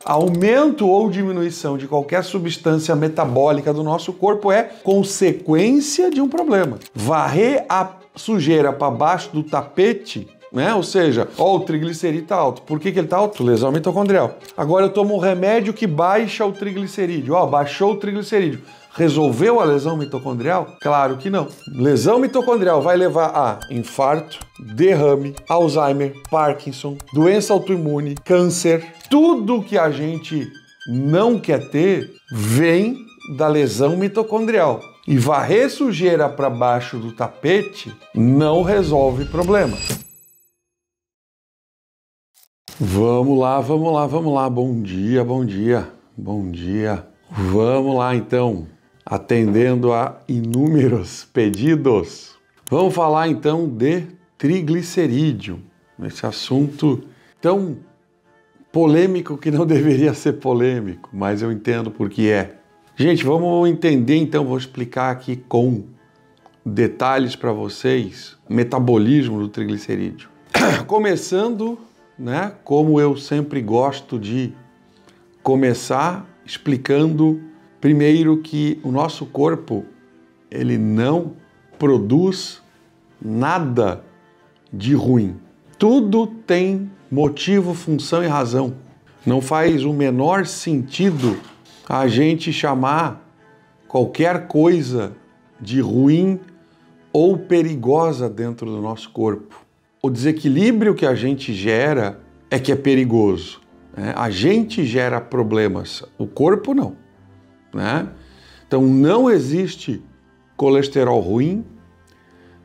Aumento ou diminuição de qualquer substância metabólica do nosso corpo é consequência de um problema. Varrer a sujeira para baixo do tapete, né? Ou seja, ó, o triglicerídeo está alto. Por que ele está alto? Lesão mitocondrial. Agora eu tomo um remédio que baixa o triglicerídeo. Ó, baixou o triglicerídeo. Resolveu a lesão mitocondrial? Claro que não. Lesão mitocondrial vai levar a infarto, derrame, Alzheimer, Parkinson, doença autoimune, câncer. Tudo que a gente não quer ter vem da lesão mitocondrial. E varrer sujeira para baixo do tapete não resolve problema. Vamos lá. Bom dia. Vamos lá então. Atendendo a inúmeros pedidos. Vamos falar então de triglicerídeo, esse assunto tão polêmico que não deveria ser polêmico, mas eu entendo por que é. Gente, vamos entender então, vou explicar aqui com detalhes para vocês o metabolismo do triglicerídeo. Começando, né, como eu sempre gosto de começar explicando primeiro que o nosso corpo, ele não produz nada de ruim. Tudo tem motivo, função e razão. Não faz o menor sentido a gente chamar qualquer coisa de ruim ou perigosa dentro do nosso corpo. O desequilíbrio que a gente gera é que é perigoso, né? A gente gera problemas, o corpo não. Né? Então não existe colesterol ruim,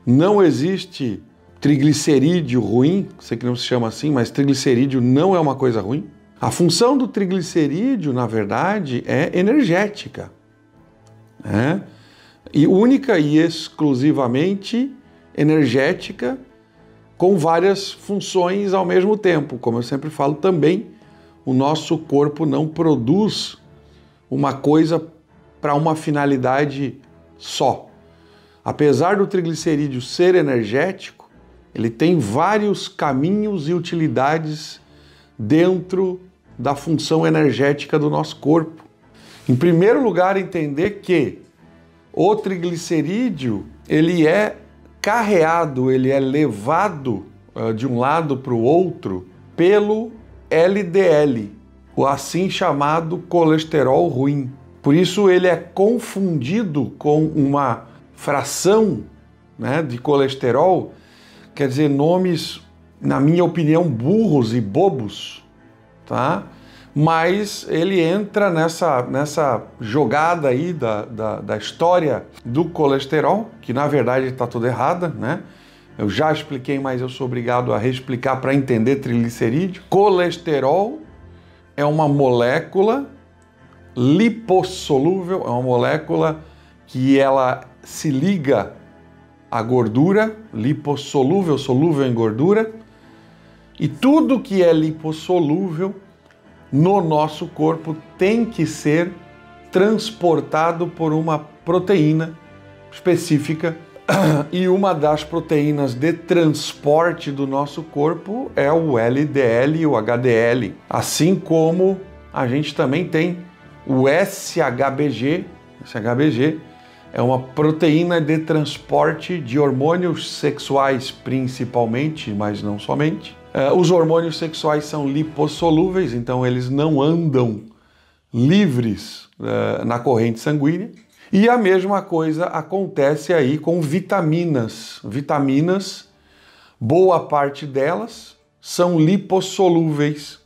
não existe triglicerídeo ruim, sei que não se chama assim, mas triglicerídeo não é uma coisa ruim. A função do triglicerídeo, na verdade, é energética, né? E única e exclusivamente energética, com várias funções ao mesmo tempo. Como eu sempre falo também, o nosso corpo não produz uma coisa para uma finalidade só. Apesar do triglicerídeo ser energético, ele tem vários caminhos e utilidades dentro da função energética do nosso corpo. Em primeiro lugar, entender que o triglicerídeo, ele é carreado, ele é levado de um lado para o outro pelo LDL, o assim chamado colesterol ruim. Por isso ele é confundido com uma fração, né, de colesterol, quer dizer, nomes, na minha opinião, burros e bobos, tá? Mas ele entra nessa jogada aí da história do colesterol, que na verdade está toda errada, né? Eu já expliquei, mas eu sou obrigado a reexplicar para entender triglicerídeo. Colesterol é uma molécula lipossolúvel, é uma molécula que ela se liga à gordura, lipossolúvel, solúvel em gordura, e tudo que é lipossolúvel no nosso corpo tem que ser transportado por uma proteína específica, e uma das proteínas de transporte do nosso corpo é o LDL e o HDL, assim como a gente também tem o SHBG. SHBG é uma proteína de transporte de hormônios sexuais principalmente, mas não somente. Os hormônios sexuais são lipossolúveis, então eles não andam livres na corrente sanguínea. E a mesma coisa acontece aí com vitaminas. Vitaminas, boa parte delas são lipossolúveis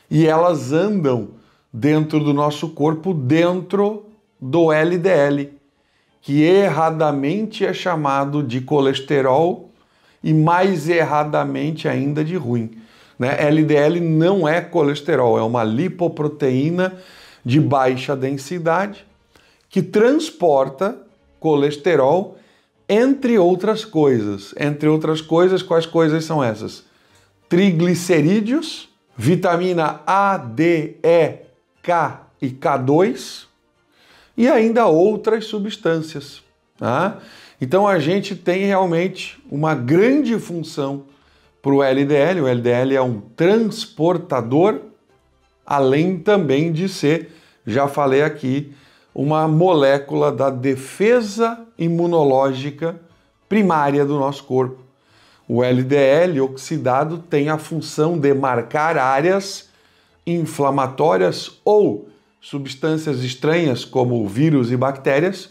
e elas andam dentro do nosso corpo, dentro do LDL, que erradamente é chamado de colesterol e mais erradamente ainda de ruim, né? LDL não é colesterol, é uma lipoproteína de baixa densidade que transporta colesterol, entre outras coisas. Entre outras coisas, quais coisas são essas? Triglicerídeos, vitamina A, D, E, K e K2 e ainda outras substâncias, tá? Então a gente tem realmente uma grande função para o LDL. O LDL é um transportador além também de ser, já falei aqui, uma molécula da defesa imunológica primária do nosso corpo. O LDL oxidado tem a função de marcar áreas inflamatórias ou substâncias estranhas, como vírus e bactérias,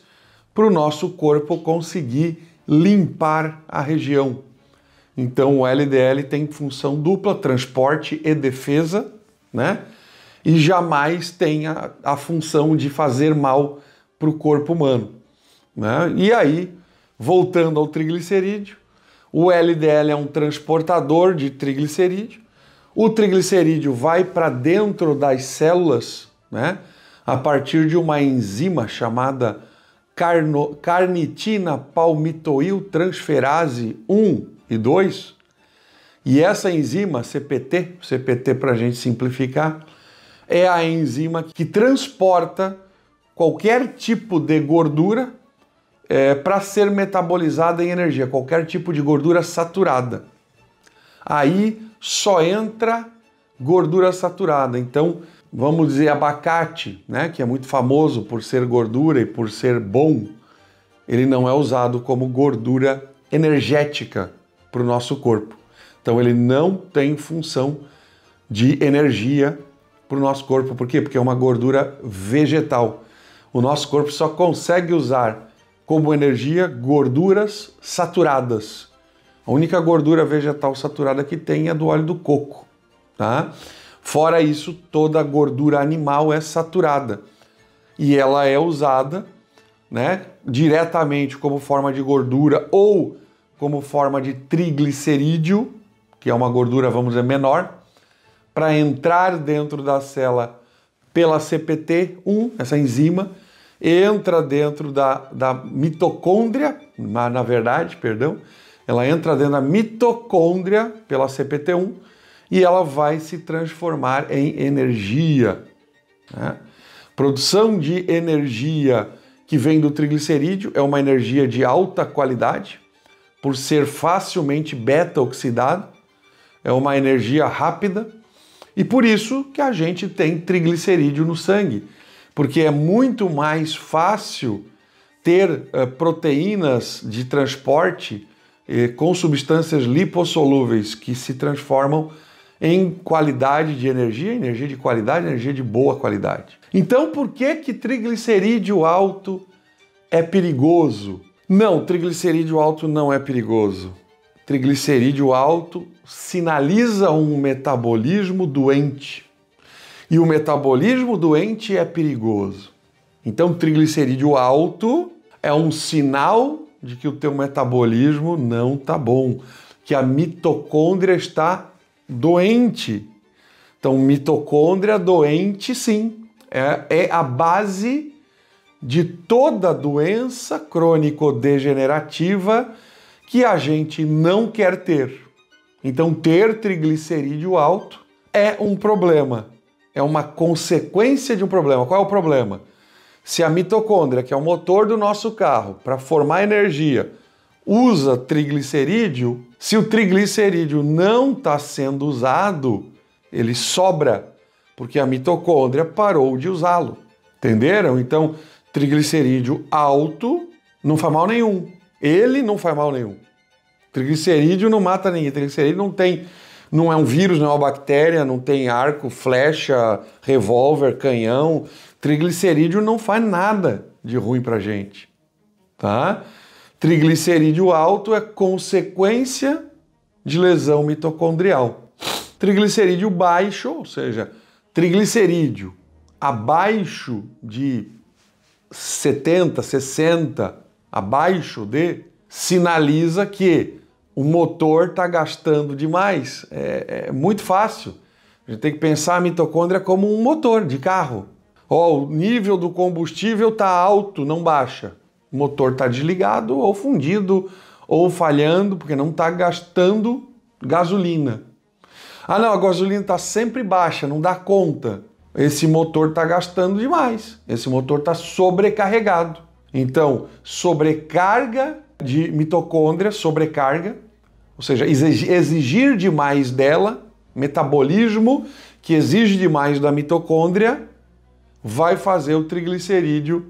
para o nosso corpo conseguir limpar a região. Então o LDL tem função dupla, transporte e defesa, né? E jamais tem a função de fazer mal para o corpo humano, né? E aí, voltando ao triglicerídeo, o LDL é um transportador de triglicerídeo. O triglicerídeo vai para dentro das células, né? A partir de uma enzima chamada carnitina palmitoil transferase 1 e 2. E essa enzima, CPT para a gente simplificar, é a enzima que transporta qualquer tipo de gordura para ser metabolizada em energia, qualquer tipo de gordura saturada. Aí só entra gordura saturada. Então, vamos dizer abacate, né, que é muito famoso por ser gordura e por ser bom, ele não é usado como gordura energética para o nosso corpo. Então, ele não tem função de energia para o nosso corpo. Por quê? Porque é uma gordura vegetal. O nosso corpo só consegue usar como energia gorduras saturadas. A única gordura vegetal saturada que tem é do óleo do coco, tá? Fora isso, toda a gordura animal é saturada. E ela é usada, né, diretamente como forma de gordura ou como forma de triglicerídeo, que é uma gordura, vamos dizer, menor, para entrar dentro da célula pela CPT1, essa enzima, entra dentro da mitocôndria, na verdade, perdão, ela entra dentro da mitocôndria pela CPT1 e ela vai se transformar em energia, né? Produção de energia que vem do triglicerídeo é uma energia de alta qualidade, por ser facilmente beta-oxidado, é uma energia rápida, e por isso que a gente tem triglicerídeo no sangue, porque é muito mais fácil ter proteínas de transporte com substâncias lipossolúveis que se transformam em qualidade de energia, energia de qualidade, energia de boa qualidade. Então, por que triglicerídeo alto é perigoso? Não, triglicerídeo alto não é perigoso. Triglicerídeo alto sinaliza um metabolismo doente. E o metabolismo doente é perigoso. Então, triglicerídeo alto é um sinal de que o teu metabolismo não está bom, que a mitocôndria está doente. Então, mitocôndria doente, sim, é a base de toda doença crônico-degenerativa que a gente não quer ter. Então, ter triglicerídeo alto é um problema, é uma consequência de um problema. Qual é o problema? Se a mitocôndria, que é o motor do nosso carro, para formar energia, usa triglicerídeo, se o triglicerídeo não está sendo usado, ele sobra, porque a mitocôndria parou de usá-lo. Entenderam? Então, triglicerídeo alto não faz mal nenhum. Ele não faz mal nenhum. Triglicerídeo não mata ninguém. Triglicerídeo não é um vírus, não é uma bactéria, não tem arco, flecha, revólver, canhão. Triglicerídeo não faz nada de ruim pra gente, tá? Triglicerídeo alto é consequência de lesão mitocondrial. Triglicerídeo baixo, ou seja, triglicerídeo abaixo de 70, 60, abaixo de, sinaliza que o motor está gastando demais. É muito fácil. A gente tem que pensar a mitocôndria como um motor de carro. O nível do combustível está alto, não baixa. O motor está desligado ou fundido ou falhando porque não está gastando gasolina. Ah não, a gasolina está sempre baixa, não dá conta. Esse motor está gastando demais. Esse motor está sobrecarregado. Então, sobrecarga de mitocôndria, sobrecarga, ou seja, exigir demais dela, metabolismo que exige demais da mitocôndria, vai fazer o triglicerídeo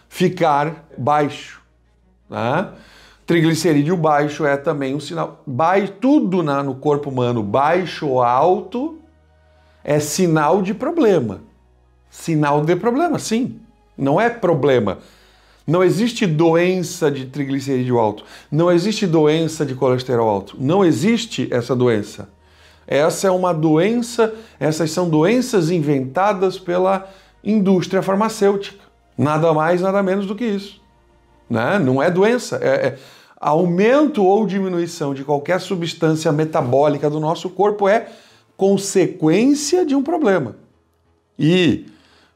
ficar baixo. Tá? Triglicerídeo baixo é também um sinal. Tudo no corpo humano, baixo ou alto, é sinal de problema. Sinal de problema, sim. Não é problema. Não existe doença de triglicerídeo alto. Não existe doença de colesterol alto. Não existe essa doença. Essa é uma doença, essas são doenças inventadas pela indústria farmacêutica. Nada mais, nada menos do que isso. Né? Não é doença. Aumento ou diminuição de qualquer substância metabólica do nosso corpo é consequência de um problema. E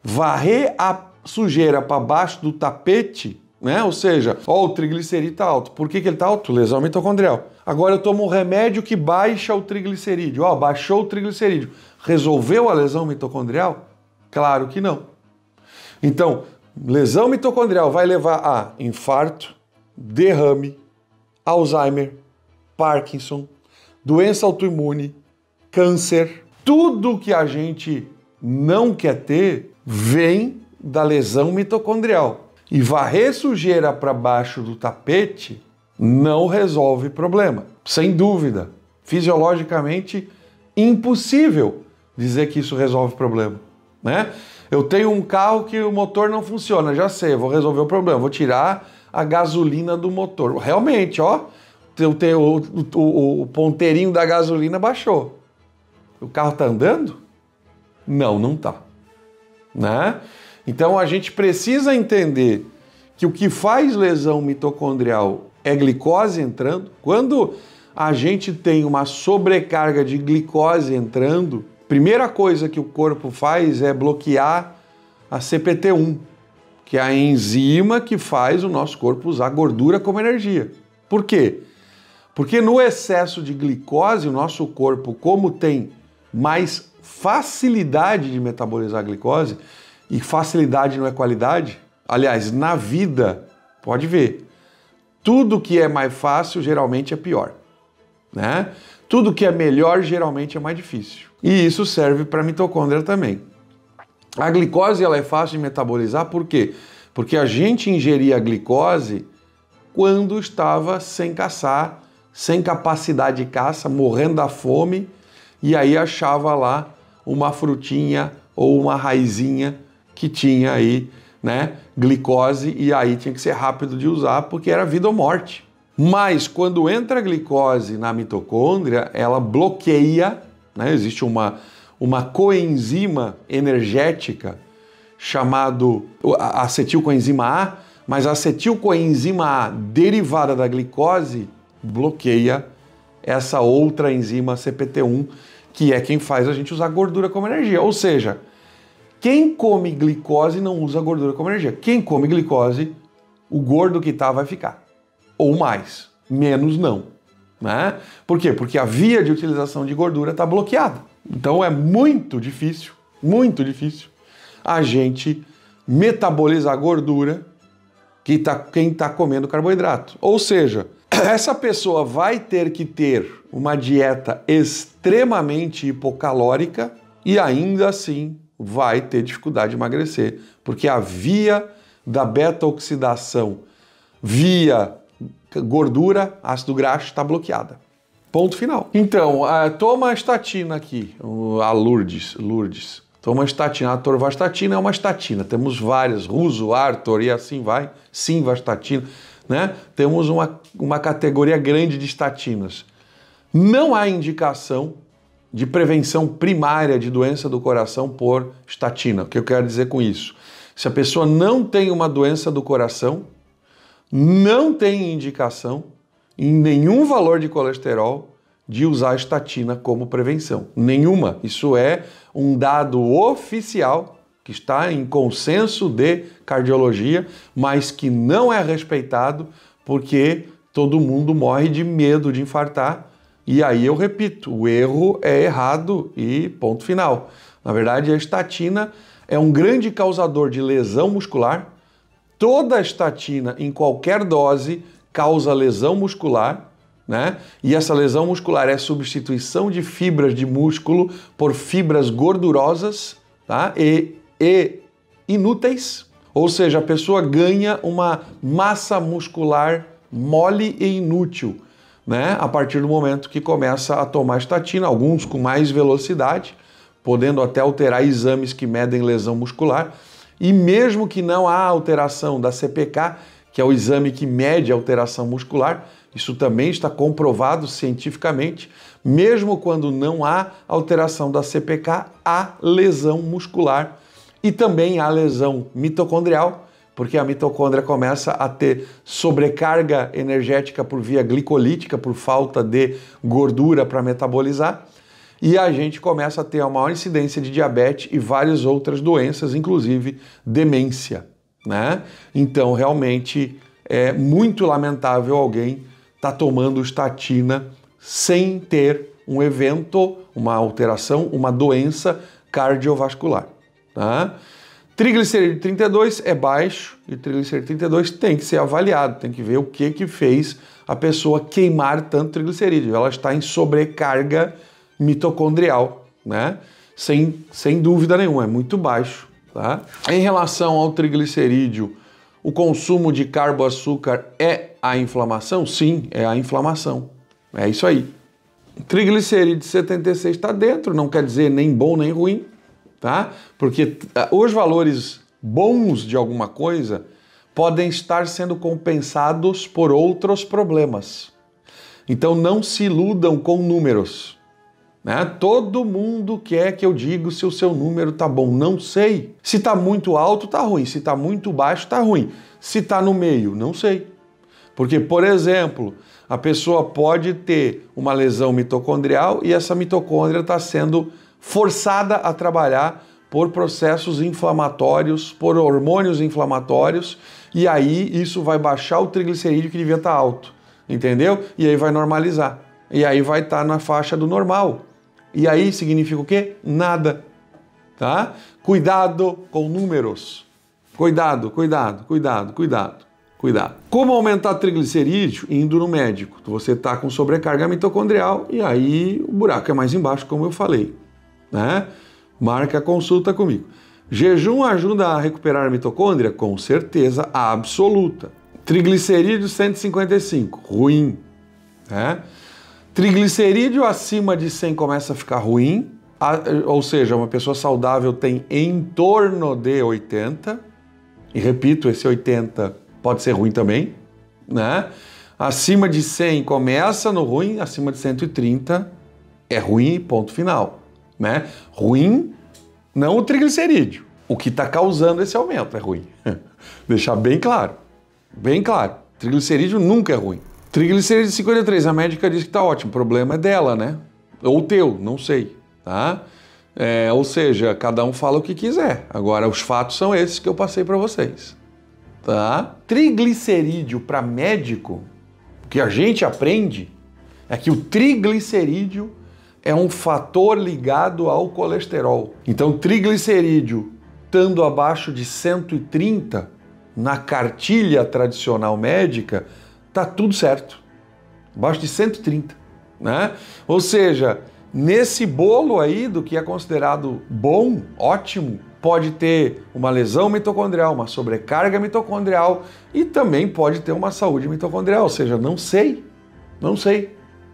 varrer a sujeira para baixo do tapete, né? Ou seja, o triglicerídeo está alto. Por que ele está alto? Lesão mitocondrial. Agora eu tomo um remédio que baixa o triglicerídeo. Baixou o triglicerídeo. Resolveu a lesão mitocondrial? Claro que não. Então, lesão mitocondrial vai levar a infarto, derrame, Alzheimer, Parkinson, doença autoimune, câncer. Tudo que a gente não quer ter vem da lesão mitocondrial. E varrer sujeira para baixo do tapete não resolve problema. Sem dúvida. Fisiologicamente impossível dizer que isso resolve problema. Né? Eu tenho um carro que o motor não funciona, já sei, eu vou resolver o problema, vou tirar a gasolina do motor. Realmente, o ponteirinho da gasolina baixou. O carro está andando? Não, não está. Né? Então a gente precisa entender que o que faz lesão mitocondrial é glicose entrando. Quando a gente tem uma sobrecarga de glicose entrando, primeira coisa que o corpo faz é bloquear a CPT1, que é a enzima que faz o nosso corpo usar gordura como energia. Por quê? Porque no excesso de glicose, o nosso corpo, como tem mais facilidade de metabolizar a glicose, e facilidade não é qualidade, aliás, na vida, pode ver, tudo que é mais fácil geralmente é pior, né? Tudo que é melhor geralmente é mais difícil. E isso serve para a mitocôndria também. A glicose ela é fácil de metabolizar, por quê? Porque a gente ingeria a glicose quando estava sem caçar, sem capacidade de caça, morrendo da fome, e aí achava lá uma frutinha ou uma raizinha que tinha aí, né, glicose, e aí tinha que ser rápido de usar porque era vida ou morte. Mas quando entra a glicose na mitocôndria, ela bloqueia, né, existe uma coenzima energética chamado acetilcoenzima A, mas a acetilcoenzima A derivada da glicose bloqueia essa outra enzima CPT1, que é quem faz a gente usar gordura como energia. Ou seja, quem come glicose não usa gordura como energia. Quem come glicose, o gordo que tá vai ficar. Ou mais. Menos não. Né? Por quê? Porque a via de utilização de gordura está bloqueada. Então é muito difícil a gente metabolizar gordura quem está comendo carboidrato. Ou seja, essa pessoa vai ter que ter uma dieta extremamente hipocalórica e ainda assim vai ter dificuldade de emagrecer, porque a via da beta-oxidação via gordura, ácido graxo, está bloqueada. Ponto final. Então, toma a estatina aqui, a Lourdes. Toma a estatina, a atorvastatina é uma estatina. Temos várias, Ruso, Artor e assim vai, simvastatina, né? Temos uma categoria grande de estatinas. Não há indicação de prevenção primária de doença do coração por estatina. O que eu quero dizer com isso? Se a pessoa não tem uma doença do coração, não tem indicação em nenhum valor de colesterol de usar a estatina como prevenção. Nenhuma. Isso é um dado oficial que está em consenso de cardiologia, mas que não é respeitado porque todo mundo morre de medo de infartar. E aí eu repito, o erro é errado e ponto final. Na verdade, a estatina é um grande causador de lesão muscular. Toda estatina, em qualquer dose, causa lesão muscular, né? E essa lesão muscular é substituição de fibras de músculo por fibras gordurosas, tá? E inúteis, ou seja, a pessoa ganha uma massa muscular mole e inútil, né? A partir do momento que começa a tomar estatina, alguns com mais velocidade, podendo até alterar exames que medem lesão muscular, e mesmo que não há alteração da CPK, que é o exame que mede a alteração muscular, isso também está comprovado cientificamente, mesmo quando não há alteração da CPK, há lesão muscular e também há lesão mitocondrial, porque a mitocôndria começa a ter sobrecarga energética por via glicolítica, por falta de gordura para metabolizar, e a gente começa a ter a maior incidência de diabetes e várias outras doenças, inclusive demência, né? Então, realmente, é muito lamentável alguém estar tomando estatina sem ter um evento, uma alteração, uma doença cardiovascular, tá? Triglicerídeo 32 é baixo e triglicerídeo 32 tem que ser avaliado, tem que ver o que fez a pessoa queimar tanto triglicerídeo. Ela está em sobrecarga mitocondrial, né? Sem dúvida nenhuma, é muito baixo, tá? Em relação ao triglicerídeo, o consumo de carboaçúcar é a inflamação? Sim, é a inflamação. É isso aí. Triglicerídeo 76 está dentro, não quer dizer nem bom nem ruim, tá? Porque os valores bons de alguma coisa podem estar sendo compensados por outros problemas. Então não se iludam com números, né? Todo mundo quer que eu diga se o seu número tá bom. Não sei. Se tá muito alto, tá ruim. Se tá muito baixo, tá ruim. Se tá no meio, não sei. Porque, por exemplo, a pessoa pode ter uma lesão mitocondrial e essa mitocôndria está sendo forçada a trabalhar por processos inflamatórios, por hormônios inflamatórios, e aí isso vai baixar o triglicerídeo que devia estar alto, entendeu? E aí vai normalizar. E aí vai estar na faixa do normal. E aí significa o quê? Nada, tá? Cuidado com números. Cuidado, cuidado, cuidado, cuidado, cuidado. Como aumentar triglicerídeo? Indo no médico. Você está com sobrecarga mitocondrial e aí o buraco é mais embaixo, como eu falei, né? Marca a consulta comigo. Jejum ajuda a recuperar a mitocôndria? Com certeza absoluta. Triglicerídeo 155, ruim, né? Triglicerídeo acima de 100 começa a ficar ruim, ou seja, uma pessoa saudável tem em torno de 80, e repito, esse 80 pode ser ruim também, né? Acima de 100 começa no ruim, acima de 130 é ruim, ponto final, né? Ruim, não o triglicerídeo, o que está causando esse aumento é ruim. Deixar bem claro, triglicerídeo nunca é ruim. Triglicerídeo 53, a médica diz que tá ótimo, o problema é dela, né? Ou teu, não sei, tá? Ou seja, cada um fala o que quiser. Agora, os fatos são esses que eu passei para vocês, tá? Triglicerídeo para médico, o que a gente aprende é que o triglicerídeo é um fator ligado ao colesterol. Então, triglicerídeo estando abaixo de 130 na cartilha tradicional médica, tá tudo certo, abaixo de 130, né? Ou seja, nesse bolo aí do que é considerado bom, ótimo, pode ter uma lesão mitocondrial, uma sobrecarga mitocondrial e também pode ter uma saúde mitocondrial, ou seja, não sei,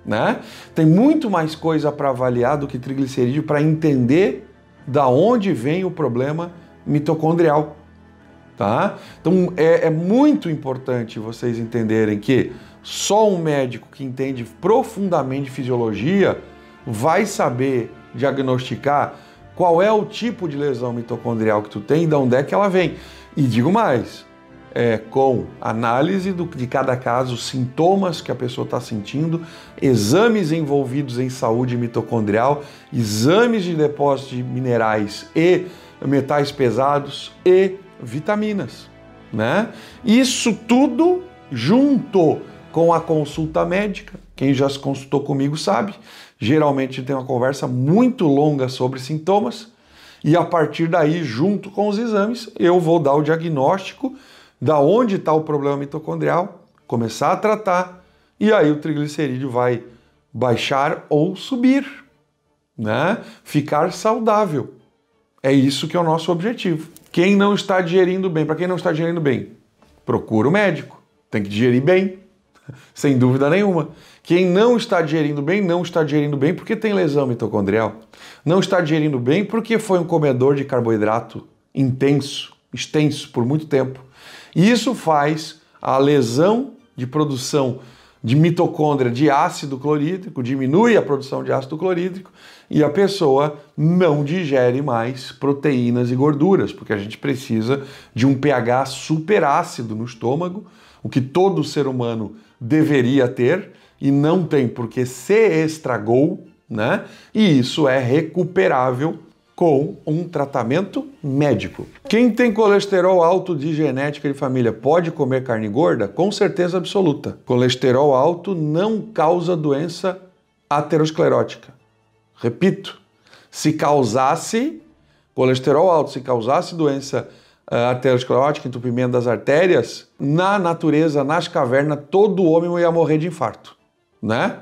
né? Tem muito mais coisa para avaliar do que triglicerídeo para entender da onde vem o problema mitocondrial. Tá? Então é muito importante vocês entenderem que só um médico que entende profundamente fisiologia vai saber diagnosticar qual é o tipo de lesão mitocondrial que tu tem e de onde é que ela vem. E digo mais, com análise de cada caso, sintomas que a pessoa está sentindo, exames envolvidos em saúde mitocondrial, exames de depósito de minerais e metais pesados e vitaminas, né? Isso tudo junto com a consulta médica. Quem já se consultou comigo sabe, geralmente tem uma conversa muito longa sobre sintomas e a partir daí, junto com os exames, eu vou dar o diagnóstico da onde está o problema mitocondrial, começar a tratar e aí o triglicerídeo vai baixar ou subir, né? Ficar saudável. É isso que é o nosso objetivo. Quem não está digerindo bem, para quem não está digerindo bem, procura o médico. Tem que digerir bem, sem dúvida nenhuma. Quem não está digerindo bem, não está digerindo bem porque tem lesão mitocondrial. Não está digerindo bem porque foi um comedor de carboidrato intenso, extenso por muito tempo. E isso faz a lesão de produção de mitocôndria de ácido clorídrico, diminui a produção de ácido clorídrico e a pessoa não digere mais proteínas e gorduras, porque a gente precisa de um pH superácido no estômago, o que todo ser humano deveria ter e não tem porque se estragou, né? E isso é recuperável com um tratamento médico. Quem tem colesterol alto de genética de família pode comer carne gorda? Com certeza absoluta. Colesterol alto não causa doença aterosclerótica. Repito, se causasse colesterol alto, se causasse doença aterosclerótica, entupimento das artérias, na natureza, nas cavernas, todo homem ia morrer de infarto, né?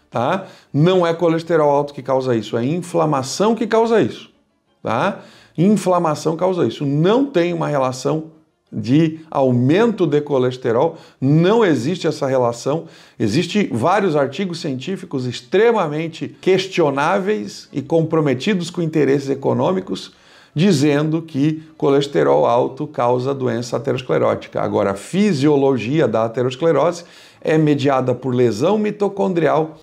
Tá? Não é colesterol alto que causa isso, é inflamação que causa isso. Tá? Inflamação causa isso. Não tem uma relação de aumento de colesterol, não existe essa relação. Existem vários artigos científicos extremamente questionáveis e comprometidos com interesses econômicos dizendo que colesterol alto causa doença aterosclerótica. Agora, a fisiologia da aterosclerose é mediada por lesão mitocondrial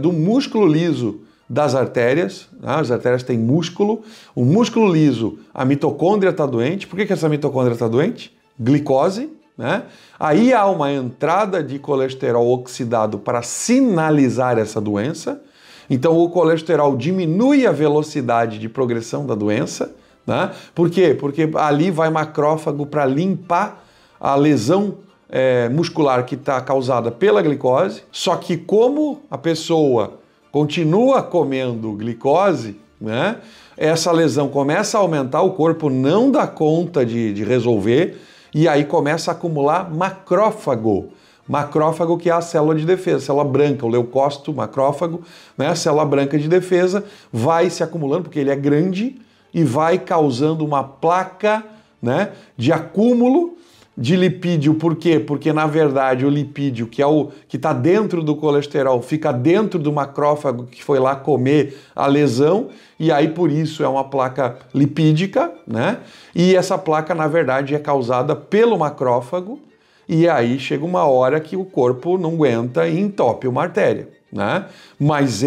do músculo liso das artérias, né? As artérias têm músculo, o músculo liso, a mitocôndria está doente. Por que essa mitocôndria está doente? Glicose, né? Aí há uma entrada de colesterol oxidado para sinalizar essa doença. Então o colesterol diminui a velocidade de progressão da doença, né? Por quê? Porque ali vai macrófago para limpar a lesão muscular que está causada pela glicose, só que como a pessoa continua comendo glicose, né? Essa lesão começa a aumentar, o corpo não dá conta de resolver e aí começa a acumular macrófago. Macrófago que é a célula de defesa, célula branca, o leucócito macrófago, né? A célula branca de defesa vai se acumulando porque ele é grande e vai causando uma placa, né, de acúmulo de lipídio. Por quê? Porque, na verdade, o lipídio, que é o que está dentro do colesterol, fica dentro do macrófago que foi lá comer a lesão, e aí, por isso, é uma placa lipídica, né? E essa placa, na verdade, é causada pelo macrófago, e aí chega uma hora que o corpo não aguenta e entope uma artéria, né? Mas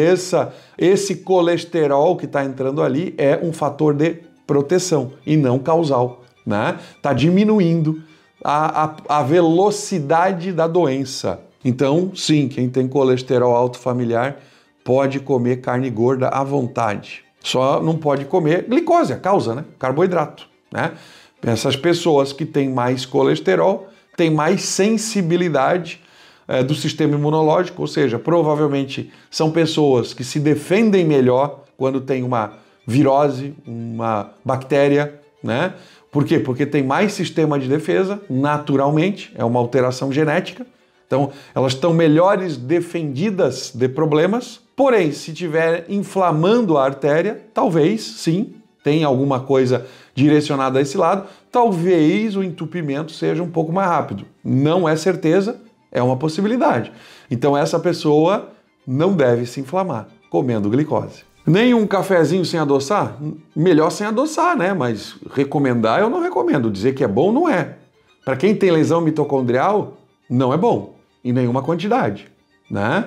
esse colesterol que está entrando ali é um fator de proteção e não causal, né? Está diminuindo a velocidade da doença. Então, sim, quem tem colesterol alto familiar pode comer carne gorda à vontade. Só não pode comer glicose, a causa, né? Carboidrato, né? Essas pessoas que têm mais colesterol têm mais sensibilidade do sistema imunológico, ou seja, provavelmente são pessoas que se defendem melhor quando tem uma virose, uma bactéria, né? Por quê? Porque tem mais sistema de defesa, naturalmente, é uma alteração genética. Então, elas estão melhores defendidas de problemas. Porém, se estiver inflamando a artéria, talvez, sim, tem alguma coisa direcionada a esse lado, talvez o entupimento seja um pouco mais rápido. Não é certeza, é uma possibilidade. Então, essa pessoa não deve se inflamar comendo glicose. Nem um cafezinho sem adoçar? Melhor sem adoçar, né? Mas recomendar eu não recomendo. Dizer que é bom não é. Para quem tem lesão mitocondrial, não é bom. Em nenhuma quantidade, né?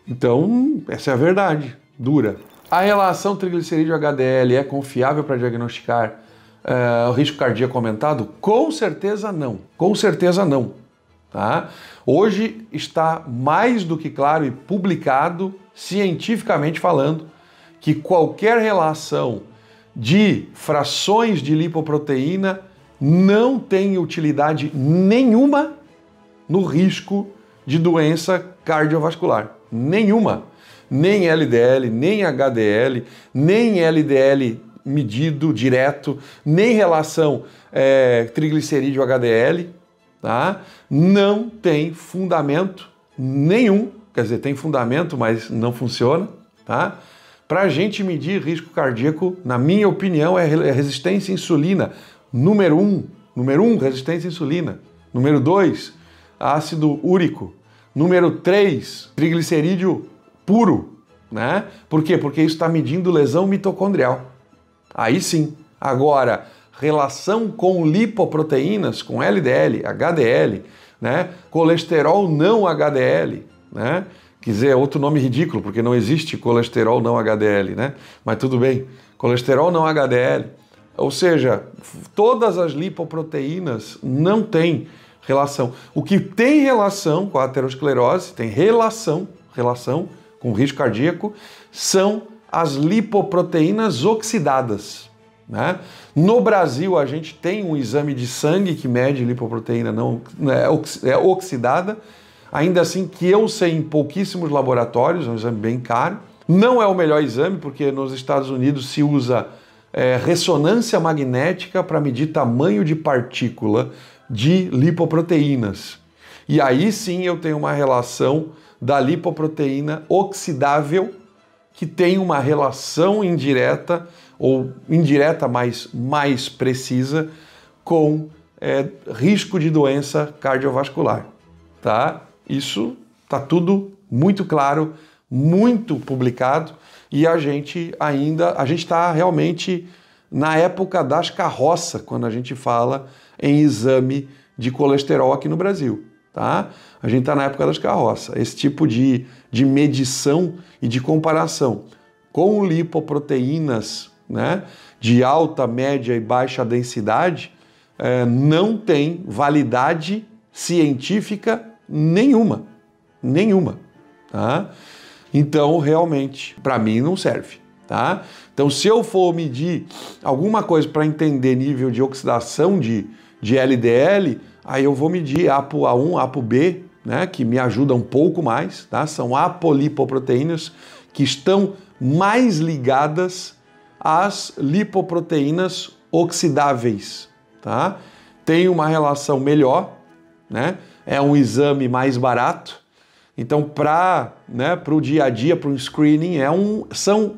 Então, essa é a verdade, dura. A relação triglicerídeo-HDL é confiável para diagnosticar o risco cardíaco aumentado? Com certeza não. Com certeza não. Tá? Hoje está mais do que claro e publicado, cientificamente falando, que qualquer relação de frações de lipoproteína não tem utilidade nenhuma no risco de doença cardiovascular. Nenhuma. Nem LDL, nem HDL, nem LDL medido direto, nem relação triglicerídeo-HDL, tá? Não tem fundamento nenhum, quer dizer, tem fundamento, mas não funciona, tá? Para a gente medir risco cardíaco, na minha opinião, é resistência à insulina. Número 1, resistência à insulina. Número 2, ácido úrico. Número 3, triglicerídeo puro, né? Por quê? Porque isso está medindo lesão mitocondrial. Aí sim. Agora, relação com lipoproteínas, com LDL, HDL, né? Colesterol não HDL, né? Quer dizer, é outro nome ridículo, porque não existe colesterol não HDL, né? Mas tudo bem, colesterol não HDL. Ou seja, todas as lipoproteínas não têm relação. O que tem relação com a aterosclerose, tem relação com o risco cardíaco, são as lipoproteínas oxidadas, né? No Brasil, a gente tem um exame de sangue que mede lipoproteína não oxidada, ainda assim que eu sei em pouquíssimos laboratórios, é um exame bem caro. Não é o melhor exame, porque nos Estados Unidos se usa ressonância magnética para medir tamanho de partícula de lipoproteínas. E aí sim eu tenho uma relação da lipoproteína oxidável, que tem uma relação indireta, ou indireta, mas mais precisa, com risco de doença cardiovascular, tá? Isso tá tudo muito claro, muito publicado, e a gente está realmente na época das carroças quando a gente fala em exame de colesterol aqui no Brasil, tá? A gente está na época das carroças. Esse tipo de medição e de comparação com lipoproteínas, né, de alta, média e baixa densidade não tem validade científica nenhuma, tá? Então, realmente, para mim não serve, tá? Então, se eu for medir alguma coisa para entender nível de oxidação de LDL, aí eu vou medir ApoA1, ApoB, né, que me ajuda um pouco mais, tá? São apolipoproteínas que estão mais ligadas às lipoproteínas oxidáveis, tá? Tem uma relação melhor, né? É um exame mais barato. Então, para o dia a dia, para um screening, são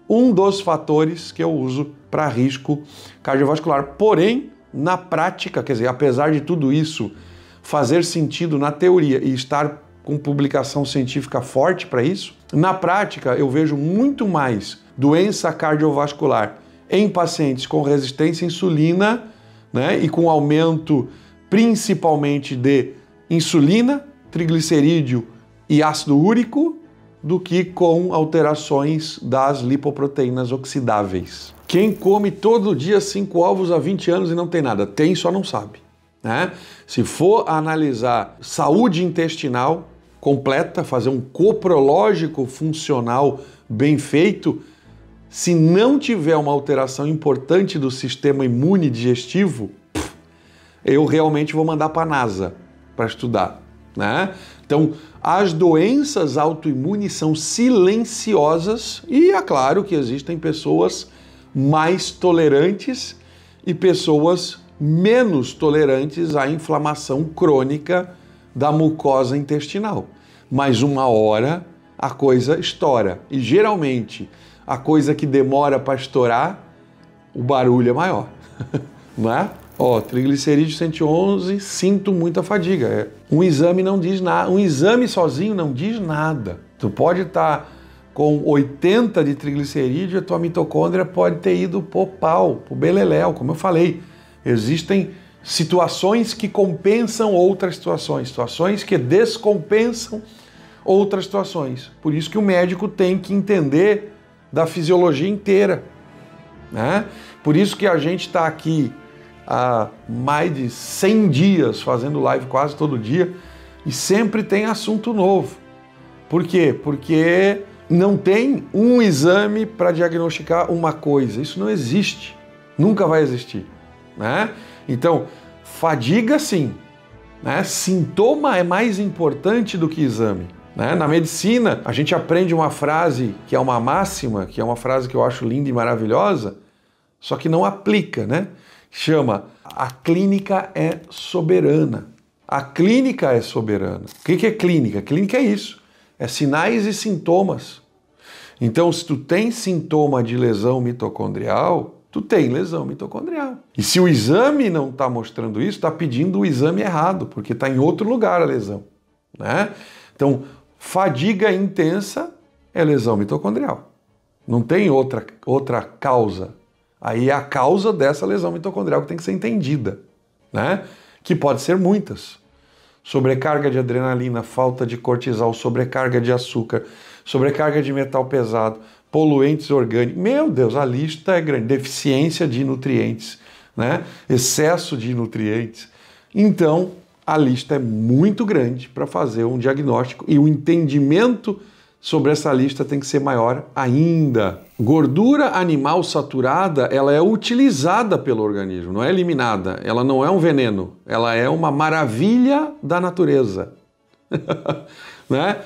um dos fatores que eu uso para risco cardiovascular. Porém, na prática, quer dizer, apesar de tudo isso fazer sentido na teoria e estar com publicação científica forte para isso, na prática eu vejo muito mais doença cardiovascular em pacientes com resistência à insulina, né, e com aumento principalmente de insulina, triglicerídeo e ácido úrico, do que com alterações das lipoproteínas oxidáveis. Quem come todo dia 5 ovos há 20 anos e não tem nada? Tem, só não sabe, né? Se for analisar saúde intestinal completa, fazer um coprológico funcional bem feito, se não tiver uma alteração importante do sistema imune digestivo, eu realmente vou mandar para a NASA para estudar, né? Então, as doenças autoimunes são silenciosas e é claro que existem pessoas mais tolerantes e pessoas menos tolerantes à inflamação crônica da mucosa intestinal. Mas uma hora a coisa estoura e geralmente a coisa que demora para estourar, o barulho é maior, não é? Ó, triglicerídeo 111, sinto muita fadiga. Um exame não diz nada, um exame sozinho não diz nada. Tu pode estar com 80 de triglicerídeo, a tua mitocôndria pode ter ido pro pau, pro beleléu, como eu falei. Existem situações que compensam outras situações, situações que descompensam outras situações. Por isso que o médico tem que entender da fisiologia inteira, né? Por isso que a gente está aqui há mais de 100 dias fazendo live quase todo dia e sempre tem assunto novo. Por quê? Porque não tem um exame para diagnosticar uma coisa. Isso não existe. Nunca vai existir, né? Então, fadiga sim, né? Sintoma é mais importante do que exame, né? Na medicina, a gente aprende uma frase que é uma máxima, que é uma frase que eu acho linda e maravilhosa, só que não aplica, né? Chama: a clínica é soberana. A clínica é soberana. O que é clínica? Clínica é isso. É sinais e sintomas. Então, se tu tem sintoma de lesão mitocondrial, tu tem lesão mitocondrial. E se o exame não está mostrando isso, está pedindo o exame errado, porque está em outro lugar a lesão, né? Então, fadiga intensa é lesão mitocondrial. Não tem outra causa. Aí é a causa dessa lesão mitocondrial que tem que ser entendida, né? Que pode ser muitas. Sobrecarga de adrenalina, falta de cortisol, sobrecarga de açúcar, sobrecarga de metal pesado, poluentes orgânicos. Meu Deus, a lista é grande. Deficiência de nutrientes, né? Excesso de nutrientes. Então, a lista é muito grande para fazer um diagnóstico e o entendimento sobre essa lista tem que ser maior ainda. Gordura animal saturada, ela é utilizada pelo organismo, não é eliminada. Ela não é um veneno, ela é uma maravilha da natureza. Né?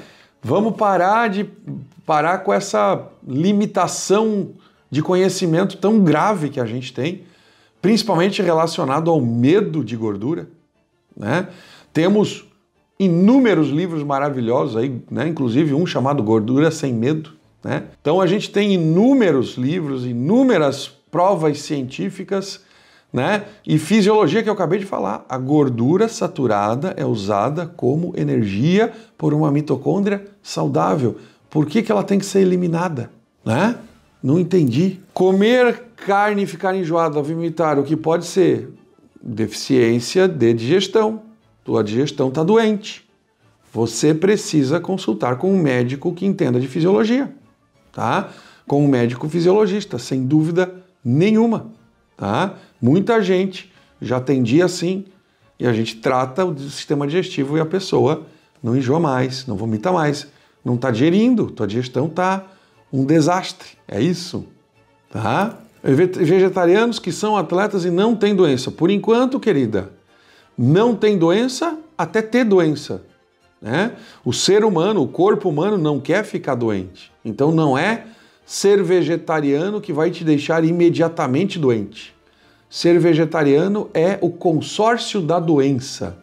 Vamos parar com essa limitação de conhecimento tão grave que a gente tem, principalmente relacionado ao medo de gordura, né? Temos inúmeros livros maravilhosos aí, né? Inclusive um chamado Gordura Sem Medo, né? Então a gente tem inúmeros livros, inúmeras provas científicas, né? E fisiologia que eu acabei de falar. A gordura saturada é usada como energia por uma mitocôndria saudável. Por que ela tem que ser eliminada, né? Não entendi. Comer carne e ficar enjoado, vomitar, o que pode ser? Deficiência de digestão. Tua digestão está doente. Você precisa consultar com um médico que entenda de fisiologia, tá? Com um médico fisiologista, sem dúvida nenhuma, tá? Muita gente já atendia assim e a gente trata o sistema digestivo e a pessoa não enjoa mais, não vomita mais, não está digerindo, tua digestão está um desastre, é isso, tá? Vegetarianos que são atletas e não têm doença. Por enquanto, querida, não tem doença até ter doença, né? O ser humano, o corpo humano não quer ficar doente. Então não é ser vegetariano que vai te deixar imediatamente doente. Ser vegetariano é o consórcio da doença.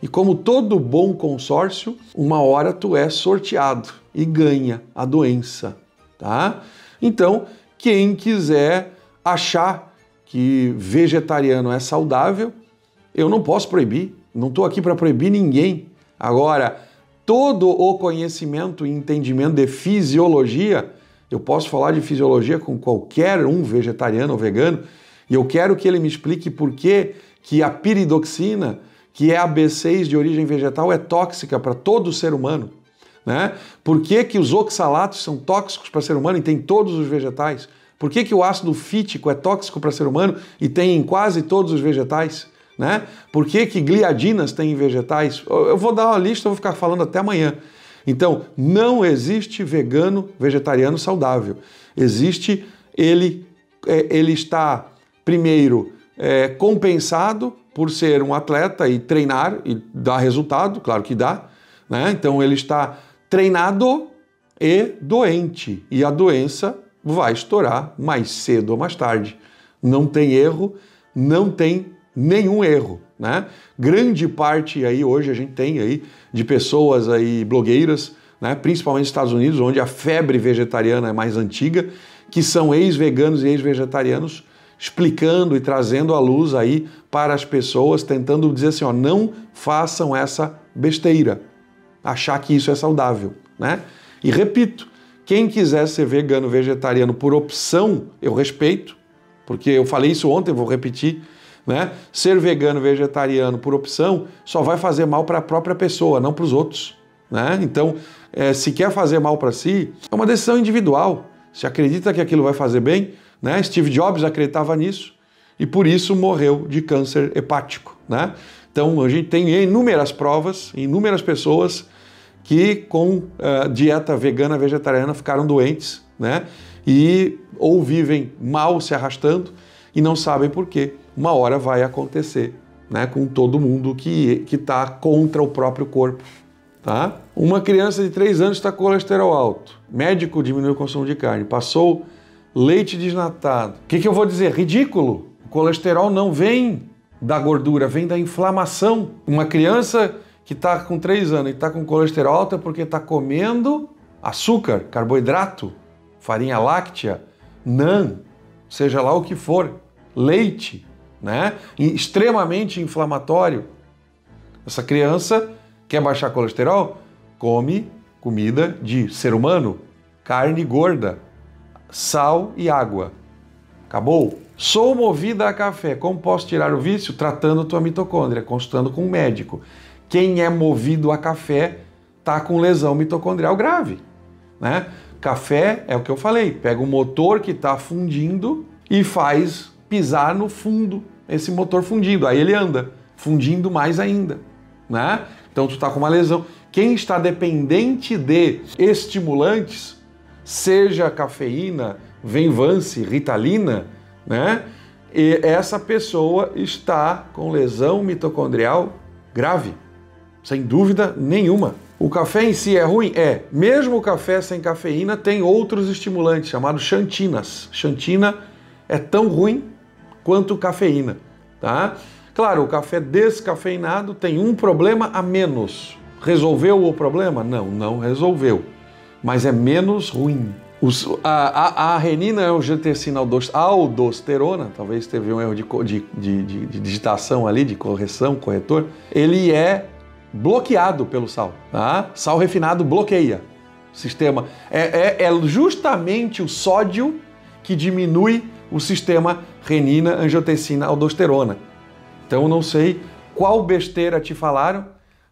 E como todo bom consórcio, uma hora tu é sorteado e ganha a doença, tá? Então, quem quiser achar que vegetariano é saudável, eu não posso proibir, não estou aqui para proibir ninguém. Agora, todo o conhecimento e entendimento de fisiologia, eu posso falar de fisiologia com qualquer um vegetariano ou vegano, e eu quero que ele me explique por que a piridoxina, que é a B6 de origem vegetal, é tóxica para todo ser humano, né? Por que os oxalatos são tóxicos para o ser humano e tem todos os vegetais? Por que o ácido fítico é tóxico para o ser humano e tem em quase todos os vegetais? Né? Por que gliadinas tem em vegetais? Eu vou dar uma lista, eu vou ficar falando até amanhã. Então, não existe vegano, vegetariano saudável. Existe, ele está, primeiro, compensado por ser um atleta e treinar e dar resultado, claro que dá, né? Então ele está treinado e doente. E a doença vai estourar mais cedo ou mais tarde. Não tem erro, não tem nenhum erro, né? Grande parte aí hoje a gente tem aí de pessoas aí blogueiras, né? Principalmente nos Estados Unidos, onde a febre vegetariana é mais antiga, que são ex-veganos e ex-vegetarianos explicando e trazendo à luz aí para as pessoas, tentando dizer assim, ó, não façam essa besteira, achar que isso é saudável, né? E repito, quem quiser ser vegano, vegetariano por opção, eu respeito, porque eu falei isso ontem, vou repetir, né? Ser vegano, vegetariano por opção só vai fazer mal para a própria pessoa, não para os outros, né? Então, se quer fazer mal para si, é uma decisão individual. Se acredita que aquilo vai fazer bem, né? Steve Jobs acreditava nisso e por isso morreu de câncer hepático, né? Então, a gente tem inúmeras provas, inúmeras pessoas que com dieta vegana, vegetariana ficaram doentes, né? E ou vivem mal se arrastando e não sabem por quê. Uma hora vai acontecer, né? Com todo mundo que está contra o próprio corpo, tá? Uma criança de 3 anos está com colesterol alto. Médico diminuiu o consumo de carne. Passou leite desnatado. O que eu vou dizer? Ridículo. O colesterol não vem da gordura, vem da inflamação. Uma criança que está com 3 anos e está com colesterol alto é porque está comendo açúcar, carboidrato, farinha láctea, nã, seja lá o que for, leite, né? Extremamente inflamatório. Essa criança quer baixar colesterol? Come comida de ser humano, carne gorda, sal e água. Acabou. Sou movida a café. Como posso tirar o vício? Tratando tua mitocôndria, consultando com um médico. Quem é movido a café está com lesão mitocondrial grave, né? Café é o que eu falei, pega um motor que está fundindo e faz pisar no fundo, esse motor fundindo, aí ele anda, fundindo mais ainda, né? Então tu está com uma lesão. Quem está dependente de estimulantes, seja cafeína, Venvance, Ritalina, né? E essa pessoa está com lesão mitocondrial grave, sem dúvida nenhuma. O café em si é ruim? É. Mesmo o café sem cafeína tem outros estimulantes, chamados xantinas. Xantina é tão ruim quanto cafeína, tá? Claro, o café descafeinado tem um problema a menos. Resolveu o problema? Não, não resolveu. Mas é menos ruim. A renina angiotensina aldosterona, talvez teve um erro de digitação ali, de correção, corretor, ele é bloqueado pelo sal, tá? Sal refinado bloqueia o sistema. É justamente o sódio que diminui o sistema renina angiotensina aldosterona. Então eu não sei qual besteira te falaram,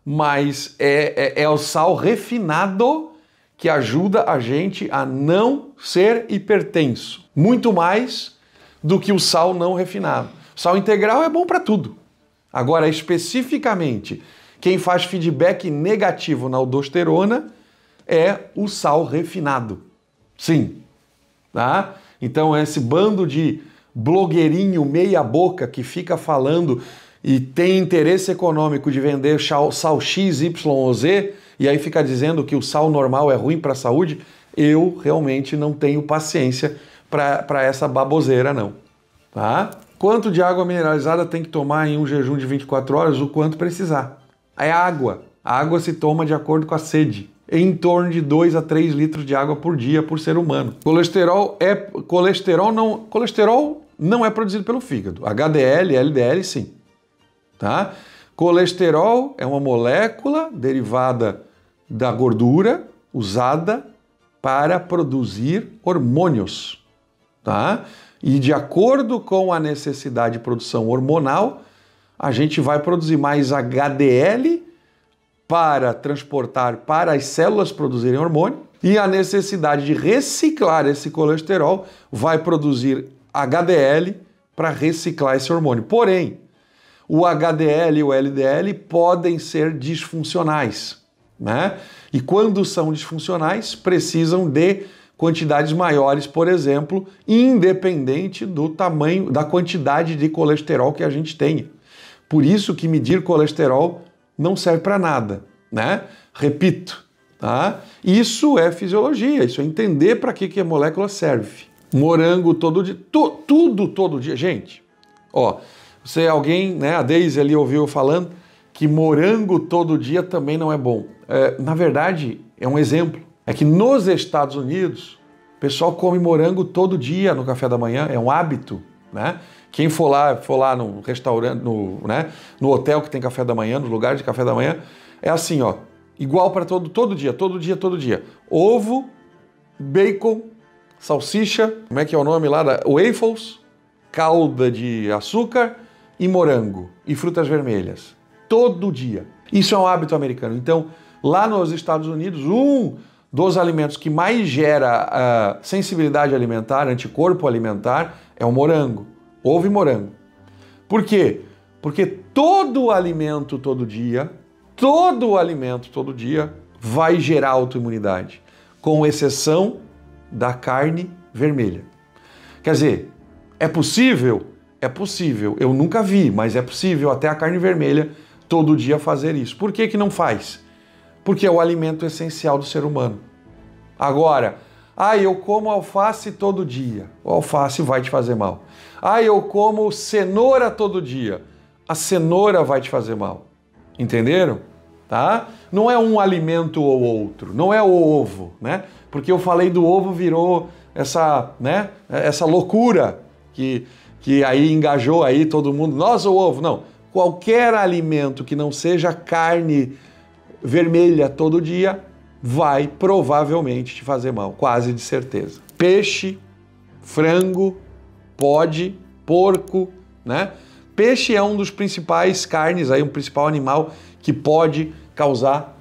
mas é o sal refinado que ajuda a gente a não ser hipertenso. Muito mais do que o sal não refinado. O sal integral é bom para tudo. Agora, especificamente, quem faz feedback negativo na aldosterona é o sal refinado. Sim. Tá? Então, esse bando de blogueirinho meia boca que fica falando e tem interesse econômico de vender sal X, Y ou Z, e aí fica dizendo que o sal normal é ruim para a saúde, eu realmente não tenho paciência para essa baboseira, não. Tá? Quanto de água mineralizada tem que tomar em um jejum de 24 horas? O quanto precisar. É água. A água se toma de acordo com a sede. Em torno de 2 a 3 litros de água por dia por ser humano. Colesterol não é produzido pelo fígado. HDL, LDL, sim. Tá? Colesterol é uma molécula derivada da gordura usada para produzir hormônios, tá? E de acordo com a necessidade de produção hormonal, a gente vai produzir mais HDL para transportar para as células produzirem hormônio, e a necessidade de reciclar esse colesterol vai produzir HDL para reciclar esse hormônio. Porém, o HDL e o LDL podem ser disfuncionais, né? E quando são disfuncionais, precisam de quantidades maiores, por exemplo, independente do tamanho, da quantidade de colesterol que a gente tem. Por isso que medir colesterol não serve para nada, né? Repito, tá? Isso é fisiologia, isso é entender para que a molécula serve. Morango todo dia, tudo todo dia, gente. Ó, alguém, né, a Deise ali ouviu falando que morango todo dia também não é bom. Na verdade, é um exemplo. É que nos Estados Unidos, o pessoal come morango todo dia no café da manhã, é um hábito, né? Quem for lá no restaurante, no hotel que tem café da manhã, no lugar de café da manhã, é assim, ó, igual para todo dia. Ovo, bacon, salsicha, como é que é o nome lá? Waffles, calda de açúcar e morango e frutas vermelhas. Todo dia. Isso é um hábito americano. Então, lá nos Estados Unidos, um dos alimentos que mais gera sensibilidade alimentar, anticorpo alimentar, é o morango. Ovo e morango. Por quê? Porque todo alimento todo dia vai gerar autoimunidade, com exceção da carne vermelha. Quer dizer, é possível? É possível. Eu nunca vi, mas é possível até a carne vermelha todo dia fazer isso. Por que não faz? Porque é o alimento essencial do ser humano. Agora, eu como alface todo dia. O alface vai te fazer mal. Eu como cenoura todo dia. a cenoura vai te fazer mal. Entenderam? Tá? Não é um alimento ou outro, não é o ovo, né? Porque eu falei do ovo, virou essa, né, essa loucura que aí engajou aí todo mundo, nossa, o ovo, não. Qualquer alimento que não seja carne vermelha todo dia vai provavelmente te fazer mal, quase de certeza. Peixe, frango, pode, porco, né? Peixe é um dos principais carnes, aí, um principal animal que pode causar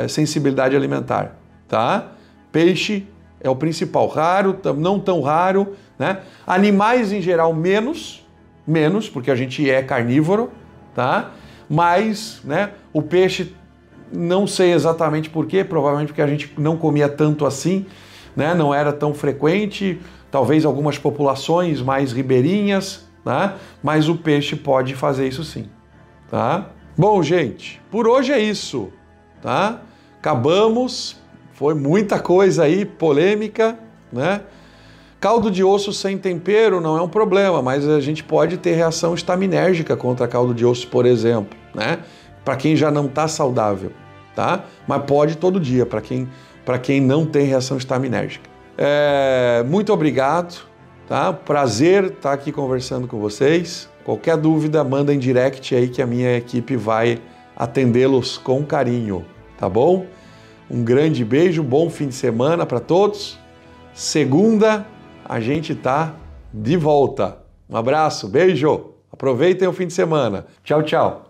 sensibilidade alimentar, tá? Peixe é o principal, raro, não tão raro, né? Animais em geral menos, porque a gente é carnívoro, tá? Mas, né, o peixe, não sei exatamente por quê, provavelmente porque a gente não comia tanto assim, né? Não era tão frequente, talvez algumas populações mais ribeirinhas, tá? Mas o peixe pode fazer isso sim, tá? Bom, gente, por hoje é isso, tá? Acabamos, foi muita coisa aí, polêmica, né? Caldo de osso sem tempero não é um problema, mas a gente pode ter reação estaminérgica contra caldo de osso, por exemplo, né? Para quem já não está saudável, tá? Mas pode todo dia, para quem não tem reação estaminérgica. Muito obrigado, tá? Prazer estar aqui conversando com vocês. Qualquer dúvida, manda em direct aí que a minha equipe vai atendê-los com carinho, tá bom? Um grande beijo, bom fim de semana para todos. Segunda, a gente tá de volta. Um abraço, beijo. Aproveitem o fim de semana. Tchau, tchau.